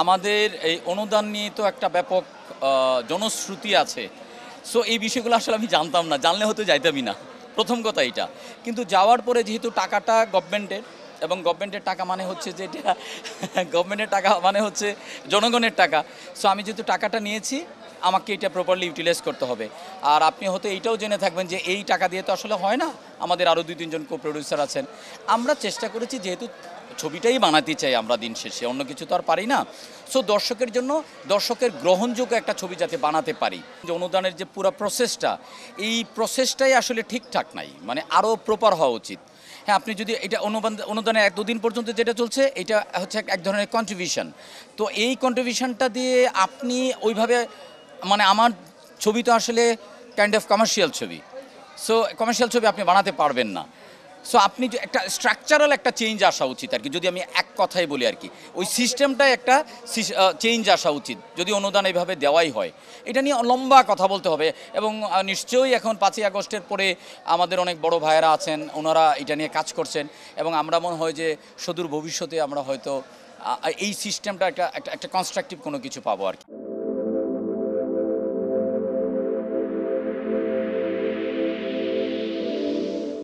আমাদের এই অনুদান নিয়ে তো একটা ব্যাপক জনশ্রুতি আছে। সো এই বিষয়গুলো আসলে আমি জানতাম না, জানলে হয়তো যাইতামই না, প্রথম কথা এইটা। কিন্তু যাওয়ার পরে যেহেতু টাকাটা গভর্নমেন্টের, এবং গভর্নমেন্টের টাকা মানে হচ্ছে যে এটা গভর্নমেন্টের টাকা মানে হচ্ছে জনগণের টাকা। সো আমি যেহেতু টাকাটা নিয়েছি, আমাকে এটা প্রপারলি ইউটিলাইজ করতে হবে। আর আপনি হয়তো এইটাও জেনে থাকবেন যে এই টাকা দিয়ে তো আসলে হয় না, আমাদের আরও 2-3 জন কো প্রডিউসার আছেন। আমরা চেষ্টা করেছি, যেহেতু ছবিটাই বানাতে চাই আমরা দিন শেষে, অন্য কিছু তো আর পারি না। সো দর্শকের জন্য, দর্শকের গ্রহণযোগ্য একটা ছবি যাতে বানাতে পারি, যে অনুদানের যে পুরো প্রসেসটা, এই প্রসেসটাই আসলে ঠিকঠাক নাই, মানে আরও প্রপার হওয়া উচিত। হ্যাঁ, আপনি যদি এটা অনুদানের 1-2 দিন পর্যন্ত যেটা চলছে, এটা হচ্ছে এক ধরনের কন্ট্রিবিউশন। তো এই কন্ট্রিবিউশনটা দিয়ে আপনি ওইভাবে, মানে আমার ছবি তো আসলে কাইন্ড অফ কমার্শিয়াল ছবি। সো কমার্শিয়াল ছবি আপনি বানাতে পারবেন না। সো আপনি যে একটা স্ট্রাকচারাল একটা চেঞ্জ আসা উচিত আর কি, যদি আমি এক কথায় বলি আর কি, ওই সিস্টেমটায় একটা চেঞ্জ আসা উচিত যদি অনুদান এইভাবে দেওয়াই হয়। এটা নিয়ে লম্বা কথা বলতে হবে, এবং নিশ্চয়ই এখন 5ই আগস্টের পরে আমাদের অনেক বড় ভাইয়েরা আছেন, ওনারা এটা নিয়ে কাজ করছেন, এবং আমরা মনে হয় যে সুদূর ভবিষ্যতে আমরা হয়তো এই সিস্টেমটা একটা একটা একটা কনস্ট্রাকটিভ কোনো কিছু পাবো আর কি।